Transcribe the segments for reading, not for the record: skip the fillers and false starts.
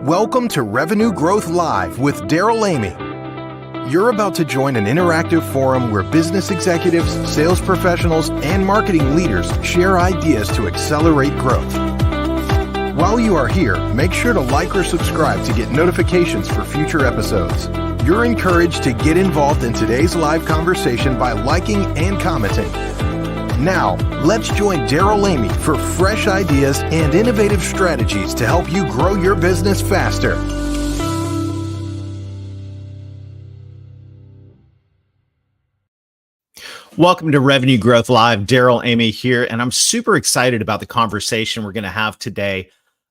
Welcome to Revenue Growth Live with Daryl Amy. You're about to join an interactive forum where business executives, sales professionals, and marketing leaders share ideas to accelerate growth. While you are here, make sure to like or subscribe to get notifications for future episodes. You're encouraged to get involved in today's live conversation by liking and commenting. Now, let's join Daryl Amy for fresh ideas and innovative strategies to help you grow your business faster. Welcome to Revenue Growth Live. Daryl Amy here, and I'm super excited about the conversation we're going to have today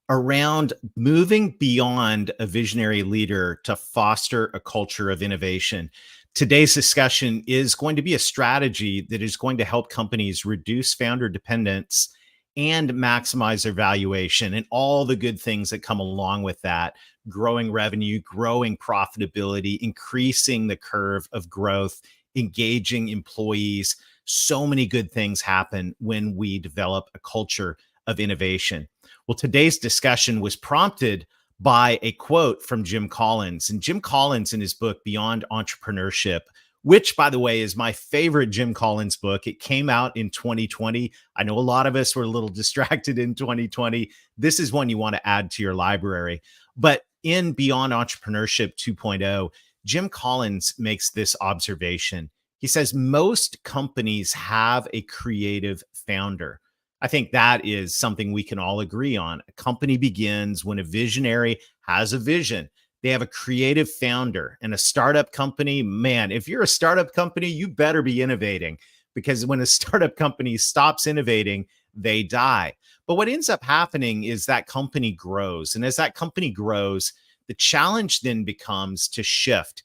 around moving beyond a visionary leader to foster a culture of innovation. Today's discussion is going to be a strategy that is going to help companies reduce founder dependence and maximize their valuation and all the good things that come along with that. Growing revenue, growing profitability, increasing the curve of growth, engaging employees. So many good things happen when we develop a culture of innovation. Well, today's discussion was prompted by a quote from Jim Collins. And Jim Collins, in his book, Beyond Entrepreneurship, which, by the way, is my favorite Jim Collins book. It came out in 2020. I know a lot of us were a little distracted in 2020. This is one you want to add to your library. But in Beyond Entrepreneurship 2.0, Jim Collins makes this observation. He says, most companies have a creative founder. I think that is something we can all agree on. A company begins when a visionary has a vision. They have a creative founder. And a startup company, man, if you're a startup company, you better be innovating, because when a startup company stops innovating, they die. But what ends up happening is that company grows. And as that company grows, the challenge then becomes to shift.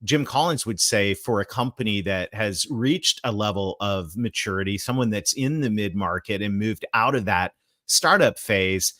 Jim Collins would say, for a company that has reached a level of maturity, someone that's in the mid-market and moved out of that startup phase,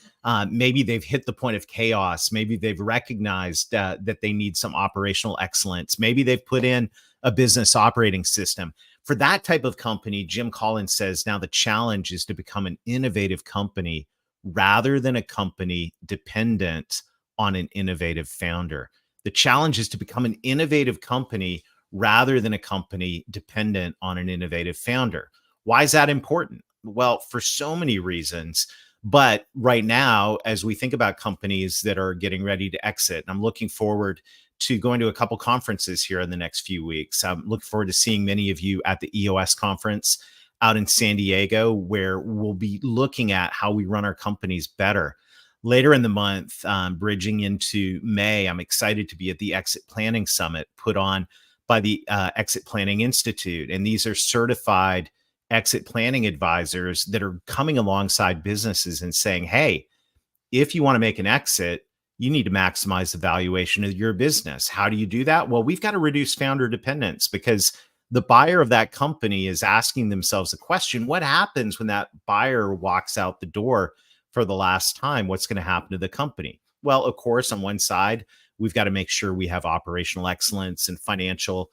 maybe they've hit the point of chaos. Maybe they've recognized that they need some operational excellence. Maybe they've put in a business operating system. For that type of company, Jim Collins says, now the challenge is to become an innovative company rather than a company dependent on an innovative founder. The challenge is to become an innovative company rather than a company dependent on an innovative founder. Why is that important? Well, for so many reasons. But right now, as we think about companies that are getting ready to exit, I'm looking forward to going to a couple conferences here in the next few weeks. I'm looking forward to seeing many of you at the EOS conference out in San Diego, where we'll be looking at how we run our companies better. Later in the month, bridging into May, I'm excited to be at the Exit Planning Summit put on by the Exit Planning Institute. And these are certified exit planning advisors that are coming alongside businesses and saying, hey, if you want to make an exit, you need to maximize the valuation of your business. How do you do that? Well, we've got to reduce founder dependence, because the buyer of that company is asking themselves a question: what happens when that buyer walks out the door for the last time? What's going to happen to the company? Well, of course, on one side, we've got to make sure we have operational excellence and financial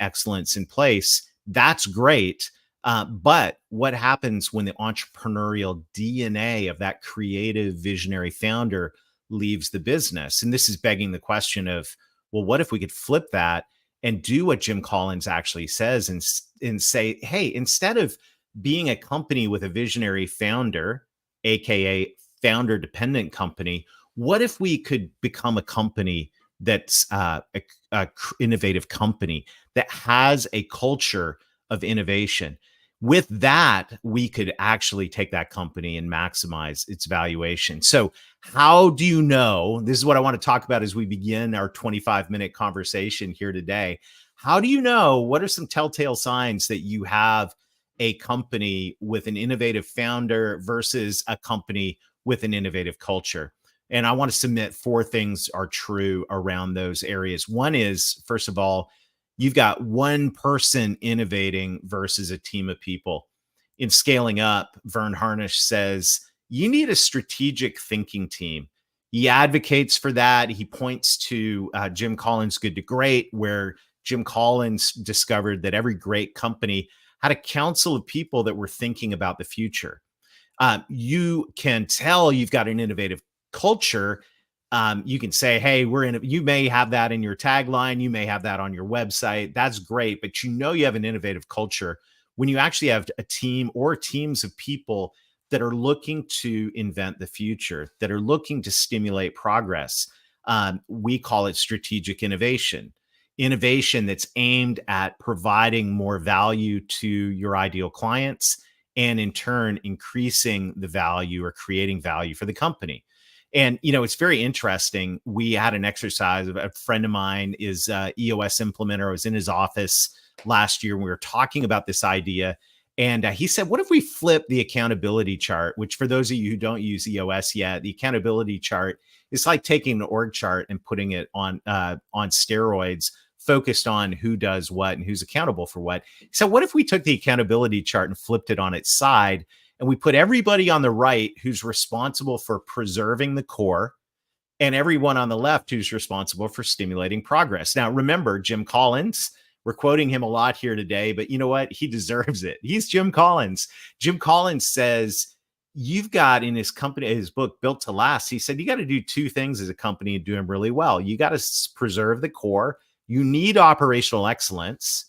excellence in place. That's great. But what happens when the entrepreneurial DNA of that creative visionary founder leaves the business? And this is begging the question of, well, what if we could flip that and do what Jim Collins actually says and say, hey, instead of being a company with a visionary founder, AKA founder dependent company, what if we could become a company that's a innovative company that has a culture of innovation? With that, we could actually take that company and maximize its valuation. So how do you know? This is what I want to talk about as we begin our 25-minute conversation here today. How do you know? What are some telltale signs that you have a company with an innovative founder versus a company with an innovative culture? And I want to submit 4 things are true around those areas. One is, first of all, you've got one person innovating versus a team of people. In Scaling Up, Vern Harnish says, you need a strategic thinking team. He advocates for that. He points to Jim Collins' Good to Great, where Jim Collins discovered that every great company had a council of people that were thinking about the future. You can tell you've got an innovative culture You can say, hey, you may have that in your tagline, you may have that on your website. That's great. But you have an innovative culture when you actually have a team or teams of people that are looking to invent the future, that are looking to stimulate progress. We call it strategic innovation that's aimed at providing more value to your ideal clients and in turn increasing the value or creating value for the company. And it's very interesting. We had an exercise. A friend of mine is EOS implementer. I was in his office last year and we were talking about this idea. And he said, what if we flip the accountability chart, which for those of you who don't use EOS yet, the accountability chart is like taking an org chart and putting it on steroids, focused on who does what and who's accountable for what. So what if we took the accountability chart and flipped it on its side, and we put everybody on the right who's responsible for preserving the core, and everyone on the left who's responsible for stimulating progress? Now, remember, Jim Collins, we're quoting him a lot here today, but you know what? He deserves it. He's Jim Collins. Jim Collins says, you've got in his company, his book, Built to Last, he said, you got to do two things as a company and do them really well. You got to preserve the core. You need operational excellence,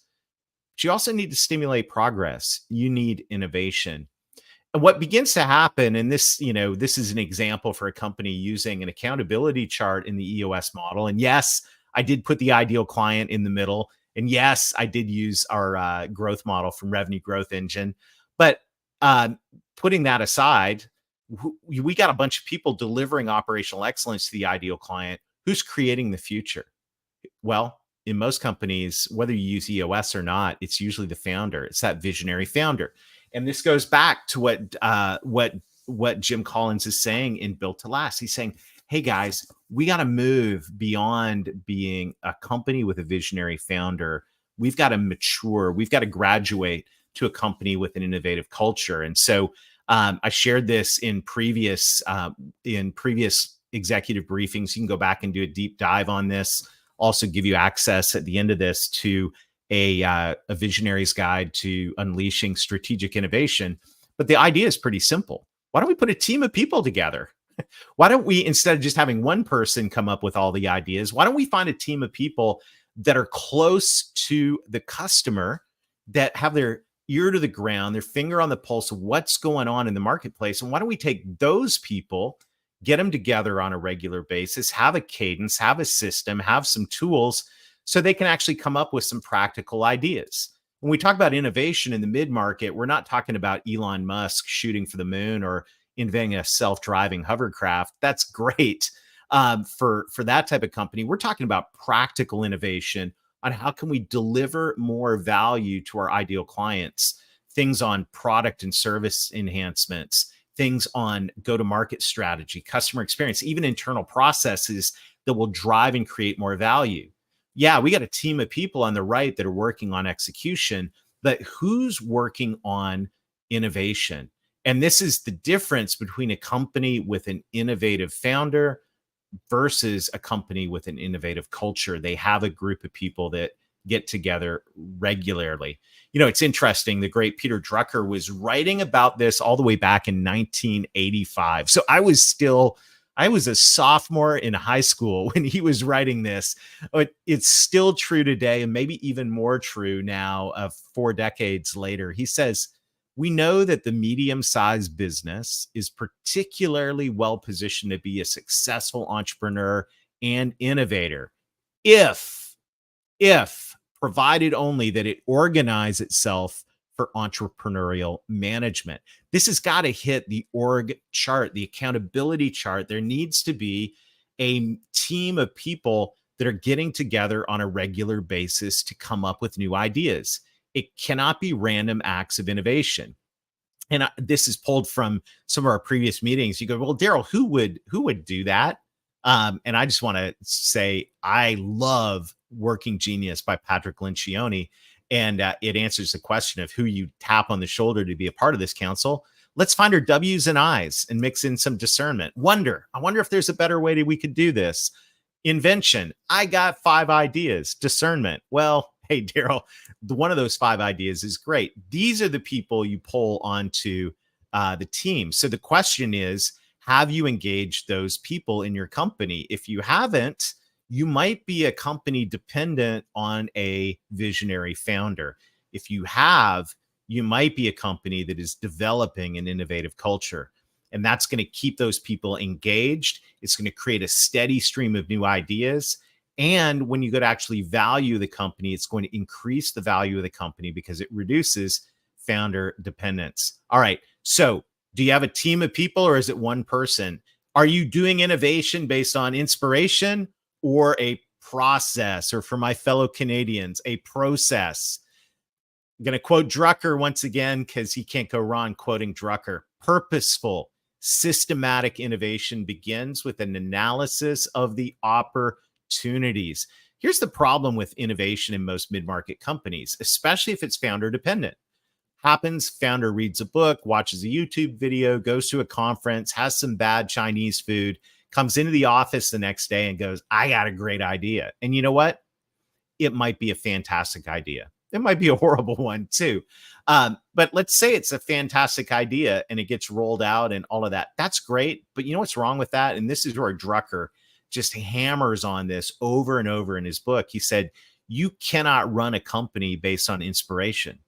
but you also need to stimulate progress. You need innovation. And what begins to happen, and this is an example for a company using an accountability chart in the EOS model. And yes, I did put the ideal client in the middle. And yes, I did use our growth model from Revenue Growth Engine. But putting that aside, we got a bunch of people delivering operational excellence to the ideal client. Who's creating the future? Well, in most companies, whether you use EOS or not, it's usually the founder. It's that visionary founder. And this goes back to what Jim Collins is saying in Built to Last. He's saying, hey guys, we got to move beyond being a company with a visionary founder. We've got to mature. We've got to graduate to a company with an innovative culture. And so I shared this in previous executive briefings. You can go back and do a deep dive on this. Also give you access at the end of this to a visionary's guide to unleashing strategic innovation. But the idea is pretty simple. Why don't we put a team of people together? Why don't we, instead of just having one person come up with all the ideas, why don't we find a team of people that are close to the customer, that have their ear to the ground, their finger on the pulse of what's going on in the marketplace? And why don't we take those people, get them together on a regular basis, have a cadence, have a system, have some tools so they can actually come up with some practical ideas. When we talk about innovation in the mid-market, we're not talking about Elon Musk shooting for the moon or inventing a self-driving hovercraft. That's great for that type of company. We're talking about practical innovation on how can we deliver more value to our ideal clients, things on product and service enhancements, things on go-to-market strategy, customer experience, even internal processes that will drive and create more value. Yeah, we got a team of people on the right that are working on execution, but who's working on innovation? And this is the difference between a company with an innovative founder versus a company with an innovative culture. They have a group of people that get together regularly. It's interesting. The great Peter Drucker was writing about this all the way back in 1985. So I was a sophomore in high school when he was writing this. But it's still true today, and maybe even more true now, 4 decades later. He says, we know that the medium-sized business is particularly well-positioned to be a successful entrepreneur and innovator if provided only that it organize itself for entrepreneurial management. This has got to hit the org chart, the accountability chart. There needs to be a team of people that are getting together on a regular basis to come up with new ideas. It cannot be random acts of innovation. And this is pulled from some of our previous meetings. You go, well, Daryl, who would do that? And I just want to say, I love Working Genius by Patrick Lencioni. And it answers the question of who you tap on the shoulder to be a part of this council. Let's find our W's and I's and mix in some discernment. I wonder if there's a better way that we could do this. Invention. I got 5 ideas. Discernment. Well, hey, Daryl, one of those 5 ideas is great. These are the people you pull onto the team. So the question is, Have you engaged those people in your company? If you haven't, you might be a company dependent on a visionary founder. If you have, you might be a company that is developing an innovative culture. And that's going to keep those people engaged. It's going to create a steady stream of new ideas. And when you go to actually value the company, it's going to increase the value of the company because it reduces founder dependence. All right. So, do you have a team of people or is it one person? Are you doing innovation based on inspiration or a process? Or for my fellow Canadians, a process? I'm going to quote Drucker once again because he can't go wrong quoting Drucker. Purposeful, systematic innovation begins with an analysis of the opportunities. Here's the problem with innovation in most mid-market companies, especially if it's founder dependent. Happens, founder reads a book, watches a YouTube video, goes to a conference, has some bad Chinese food, comes into the office the next day and goes, I got a great idea. And you know what? It might be a fantastic idea. It might be a horrible one too. But let's say it's a fantastic idea and it gets rolled out and all of that. That's great. But you know what's wrong with that? And this is where Drucker just hammers on this over and over in his book. He said, you cannot run a company based on inspiration.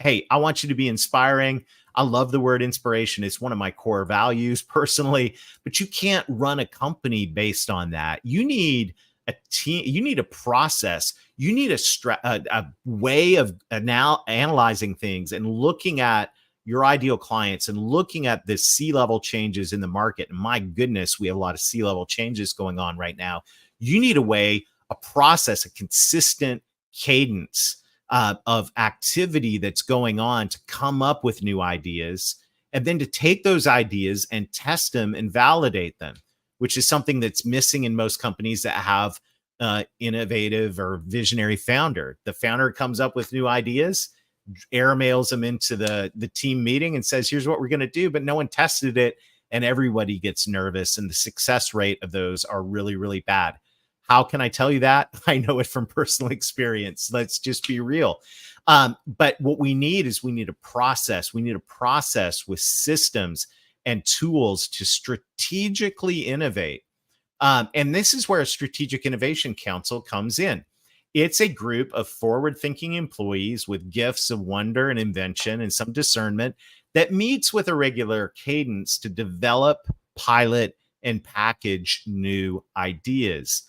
Hey, I want you to be inspiring. I love the word inspiration. It's one of my core values personally, but you can't run a company based on that. You need a team, you need a process, you need a way of analyzing things and looking at your ideal clients and looking at the C-level changes in the market. And my goodness, we have a lot of C-level changes going on right now. You need a way, a process, a consistent cadence of activity that's going on to come up with new ideas, and then to take those ideas and test them and validate them, which is something that's missing in most companies that have innovative or visionary founder. The founder comes up with new ideas, airmails them into the team meeting and says, here's what we're going to do, but no one tested it, and everybody gets nervous, and the success rate of those are really, really bad. How can I tell you that? I know it from personal experience. Let's just be real. But what we need is we need a process. We need a process with systems and tools to strategically innovate. And this is where a strategic innovation council comes in. It's a group of forward-thinking employees with gifts of wonder and invention and some discernment that meets with a regular cadence to develop, pilot, and package new ideas.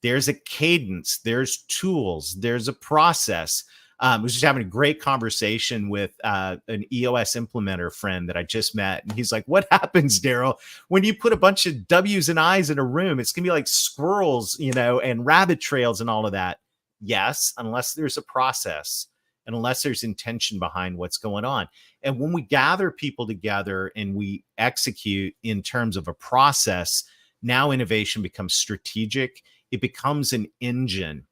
There's a cadence, there's tools, there's a process. I was just having a great conversation with an EOS implementer friend that I just met. And he's like, what happens, Daryl, when you put a bunch of W's and I's in a room? It's going to be like squirrels, and rabbit trails and all of that. Yes, unless there's a process and unless there's intention behind what's going on. And when we gather people together and we execute in terms of a process, now innovation becomes strategic. It becomes an engine.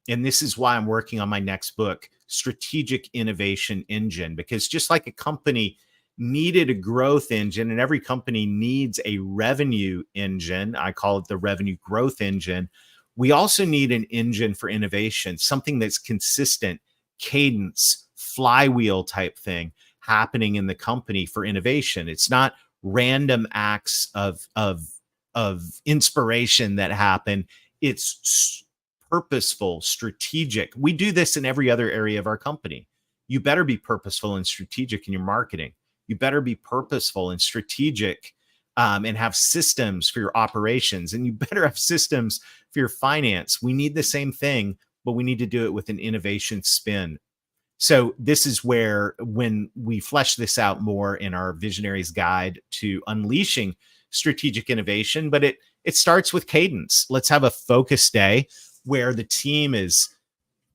And this is why I'm working on my next book, Strategic Innovation Engine, because just like a company needed a growth engine and every company needs a revenue engine, I call it the revenue growth engine, we also need an engine for innovation, something that's consistent, cadence, flywheel type thing happening in the company for innovation. It's not random acts of inspiration that happen. It's purposeful, strategic. We do this in every other area of our company. You better be purposeful and strategic in your marketing. You better be purposeful and strategic and have systems for your operations. And you better have systems for your finance. We need the same thing, but we need to do it with an innovation spin. So this is where, when we flesh this out more in our Visionaries Guide to Unleashing Strategic Innovation, but it starts with cadence. Let's have a focus day where the team is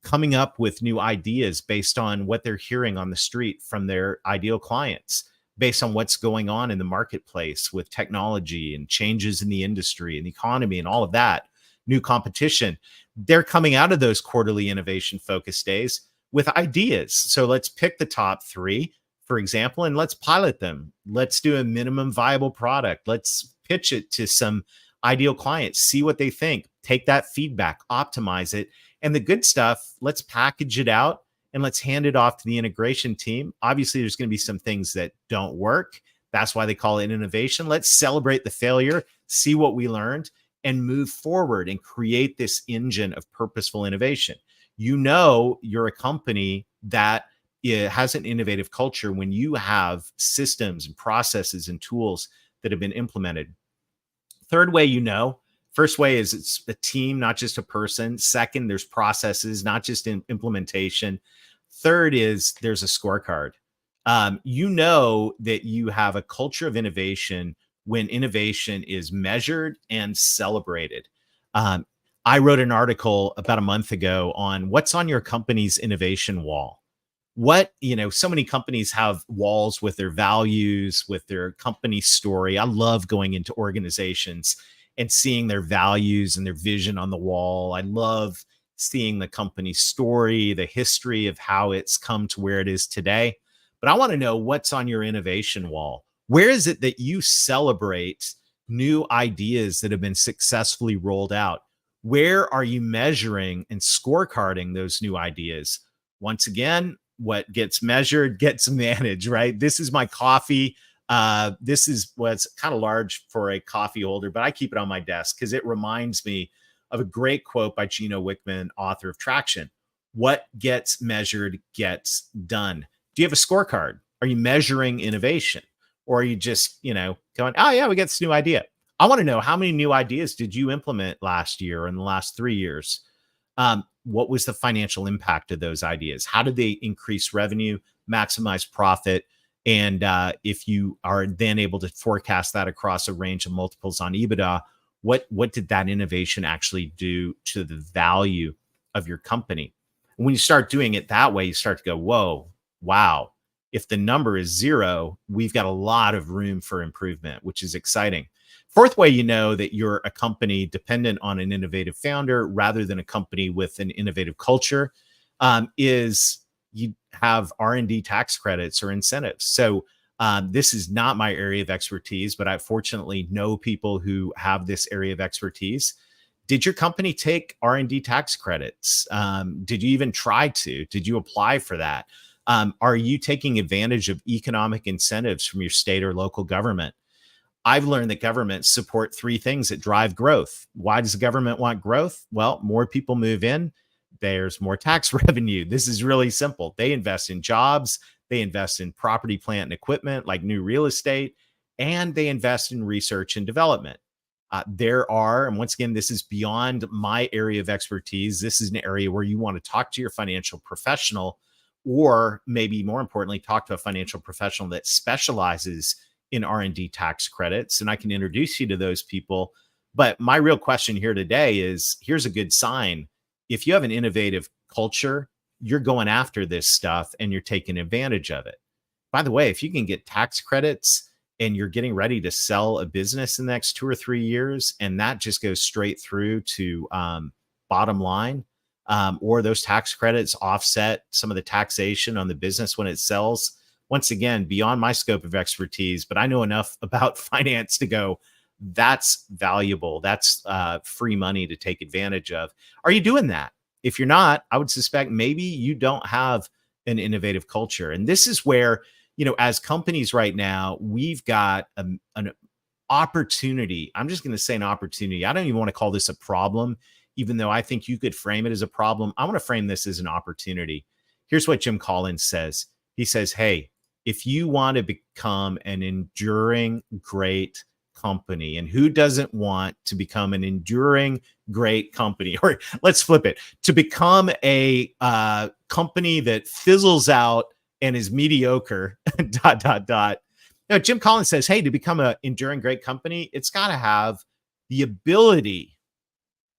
coming up with new ideas based on what they're hearing on the street from their ideal clients, based on what's going on in the marketplace with technology and changes in the industry and the economy and all of that, new competition. They're coming out of those quarterly innovation focus days with ideas. So let's pick the top 3, for example, and let's pilot them. Let's do a minimum viable product. Let's pitch it to some ideal clients, see what they think, take that feedback, optimize it. And the good stuff, let's package it out and let's hand it off to the integration team. Obviously, there's going to be some things that don't work. That's why they call it innovation. Let's celebrate the failure, see what we learned, and move forward and create this engine of purposeful innovation. You know, you're a company that has an innovative culture when you have systems and processes and tools that have been implemented. Third way, first way is it's a team, not just a person. Second, there's processes, not just in implementation. Third is there's a scorecard. You know that you have a culture of innovation when innovation is measured and celebrated. Um, I wrote an article about a month ago on what's on your company's innovation wall. So many companies have walls with their values, with their company story. I love going into organizations and seeing their values and their vision on the wall. I love seeing the company story, the history of how it's come to where it is today. But I want to know what's on your innovation wall. Where is it that you celebrate new ideas that have been successfully rolled out? Where are you measuring and scorecarding those new ideas? Once again, what gets measured gets managed, right? This is my coffee. This is what's kind of large for a coffee holder, but I keep it on my desk because it reminds me of a great quote by Gino Wickman, author of Traction. What gets measured gets done. Do you have a scorecard? Are you measuring innovation? Or are you just, going, oh yeah, we got this new idea. I want to know, how many new ideas did you implement last year or in the last 3 years? What was the financial impact of those ideas? How did they increase revenue, maximize profit? And if you are then able to forecast that across a range of multiples on EBITDA, what did that innovation actually do to the value of your company? And when you start doing it that way, you start to go, whoa, wow. If the number is 0, we've got a lot of room for improvement, which is exciting. Fourth way, you know that you're a company dependent on an innovative founder rather than a company with an innovative culture, is you have R&D tax credits or incentives. So this is not my area of expertise, but I fortunately know people who have this area of expertise. Did your company take R&D tax credits? Did you even try to? Did you apply for that? Are you taking advantage of economic incentives from your state or local government? I've learned that governments support 3 things that drive growth. Why does the government want growth? Well, more people move in, there's more tax revenue. This is really simple. They invest in jobs, they invest in property, plant, and equipment like new real estate, and they invest in research and development. And once again, this is beyond my area of expertise. This is an area where you want to talk to your financial professional, or maybe more importantly, talk to a financial professional that specializes in R&D tax credits, and I can introduce you to those people. But my real question here today is, here's a good sign. If you have an innovative culture, you're going after this stuff and you're taking advantage of it. By the way, if you can get tax credits and you're getting ready to sell a business in the next 2 or 3 years, and that just goes straight through to bottom line, or those tax credits offset some of the taxation on the business when it sells. Once again, beyond my scope of expertise, but I know enough about finance to go, that's valuable. That's free money to take advantage of. Are you doing that? If you're not, I would suspect maybe you don't have an innovative culture. And this is where, as companies right now, we've got an opportunity. I'm just going to say an opportunity. I don't even want to call this a problem, even though I think you could frame it as a problem. I want to frame this as an opportunity. Here's what Jim Collins says. He says, hey, if you want to become an enduring great company, and who doesn't want to become an enduring great company? Or let's flip it, to become a company that fizzles out and is mediocre, dot, dot, dot. Now, Jim Collins says, hey, to become an enduring great company, it's got to have the ability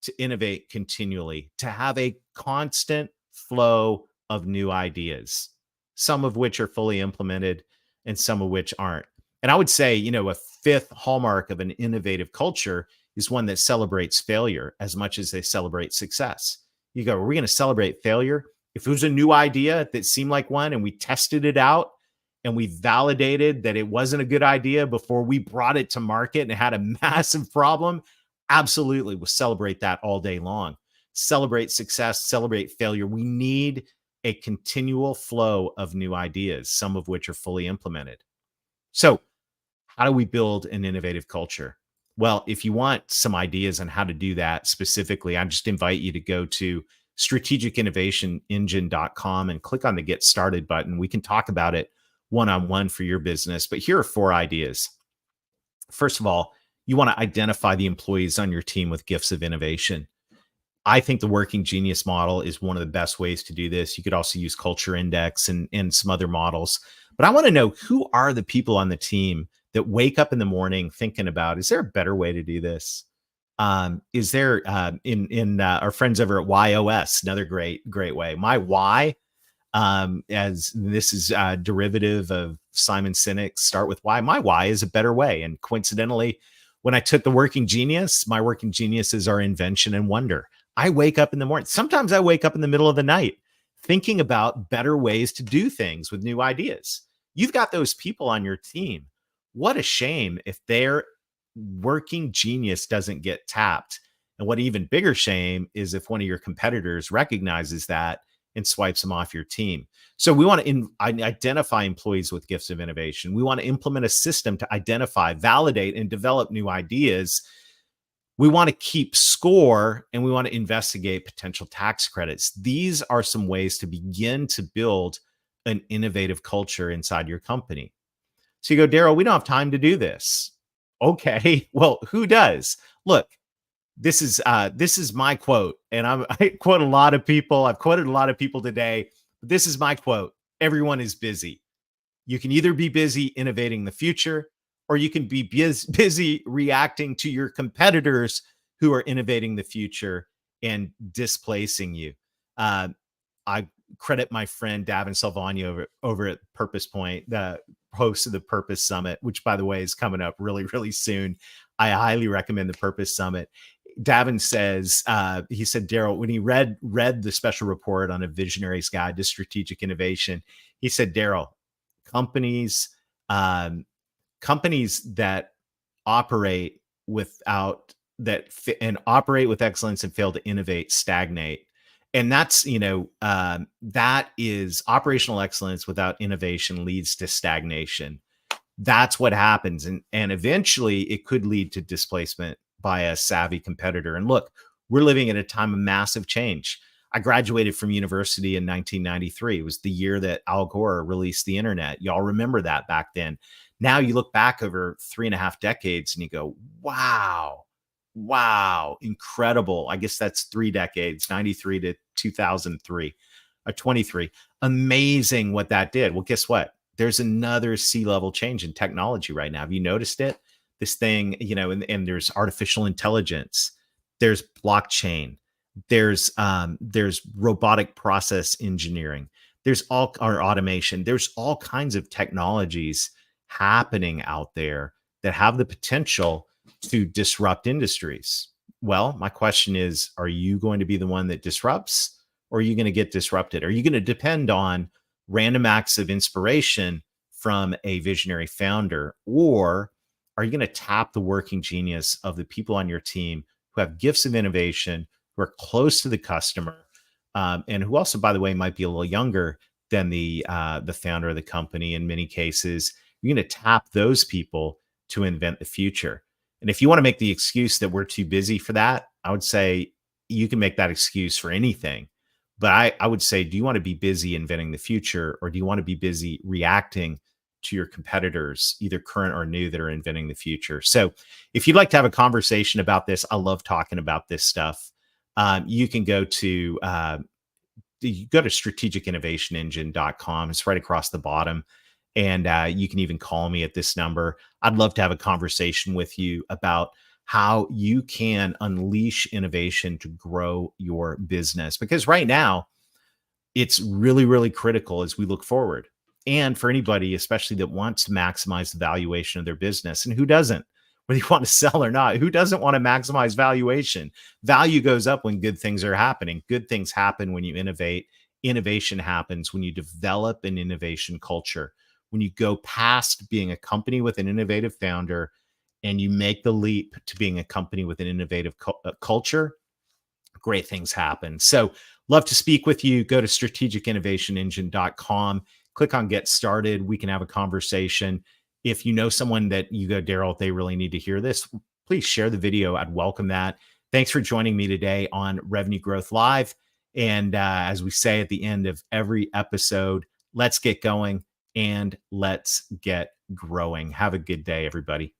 to innovate continually, to have a constant flow of new ideas, some of which are fully implemented and some of which aren't. And I would say, a fifth hallmark of an innovative culture is one that celebrates failure as much as they celebrate success. You go, are we going to celebrate failure? If it was a new idea that seemed like one and we tested it out and we validated that it wasn't a good idea before we brought it to market and it had a massive problem, absolutely, we'll celebrate that all day long. Celebrate success, celebrate failure. We need a continual flow of new ideas, some of which are fully implemented. So How do we build an innovative culture? Well, if you want some ideas on how to do that specifically, I just invite you to go to strategicinnovationengine.com and click on the Get Started button. We can talk about it one-on-one for your business, but here are 4 ideas. First of all, you want to identify the employees on your team with gifts of innovation. I think the working genius model is one of the best ways to do this. You could also use culture index and some other models. But I want to know, who are the people on the team that wake up in the morning thinking about, is there a better way to do this? Is there in our friends over at YOS, another great way. My why, as this is a derivative of Simon Sinek's Start With Why. My why is a better way. And coincidentally, when I took the working genius, my working geniuses are invention and wonder. I wake up in the morning. Sometimes I wake up in the middle of the night thinking about better ways to do things with new ideas. You've got those people on your team. What a shame if their working genius doesn't get tapped. And what even bigger shame is if one of your competitors recognizes that and swipes them off your team. So we want to identify employees with gifts of innovation. We want to implement a system to identify, validate, and develop new ideas. We want to keep score, and we want to investigate potential tax credits. These are some ways to begin to build an innovative culture inside your company. So you go, Daryl, we don't have time to do this. Okay, well, who does? Look, this is my quote, and I quote a lot of people. I've quoted a lot of people today. But this is my quote: everyone is busy. You can either be busy innovating the future, or you can be busy reacting to your competitors who are innovating the future and displacing you. I credit my friend Davin Salvagna over at Purpose Point, the host of the Purpose Summit, which, by the way, is coming up really, really soon. I highly recommend the Purpose Summit. Davin says, he said, Daryl, when he read the special report on a visionary's guide to strategic innovation, he said, Daryl, companies that operate operate with excellence and fail to innovate stagnate. And that's, that is operational excellence without innovation leads to stagnation. That's what happens. And eventually it could lead to displacement by a savvy competitor. And look, we're living at a time of massive change. I graduated from university in 1993. It was the year that Al Gore released the internet. Y'all remember that back then. Now you look back over 3.5 decades and you go, wow, incredible. I guess that's 3 decades, 93 to 2003, 23. Amazing what that did. Well, guess what? There's another sea-level change in technology right now. Have you noticed it? This thing, and there's artificial intelligence, there's blockchain, there's robotic process engineering, there's automation, there's all kinds of technologies happening out there that have the potential to disrupt industries. Well, my question is, are you going to be the one that disrupts, or are you going to get disrupted? Are you going to depend on random acts of inspiration from a visionary founder, or are you going to tap the working genius of the people on your team who have gifts of innovation, who are close to the customer, and who also, by the way, might be a little younger than the founder of the company in many cases? You're going to tap those people to invent the future. And if you want to make the excuse that we're too busy for that, I would say you can make that excuse for anything. But I would say, do you want to be busy inventing the future, or do you want to be busy reacting to your competitors, either current or new, that are inventing the future? So if you'd like to have a conversation about this, I love talking about this stuff. You can go to strategicinnovationengine.com. It's right across the bottom. And you can even call me at this number. I'd love to have a conversation with you about how you can unleash innovation to grow your business. Because right now, it's really, really critical as we look forward. And for anybody, especially that wants to maximize the valuation of their business. And who doesn't? Whether you want to sell or not, who doesn't want to maximize valuation? Value goes up when good things are happening. Good things happen when you innovate. Innovation happens when you develop an innovation culture. When you go past being a company with an innovative founder and you make the leap to being a company with an innovative culture, great things happen. So love to speak with you. Go to strategicinnovationengine.com, click on Get Started. We can have a conversation. If you know someone that you go, Daryl, they really need to hear this, please share the video. I'd welcome that. Thanks for joining me today on Revenue Growth Live. And as we say at the end of every episode, let's get going and let's get growing. Have a good day, everybody.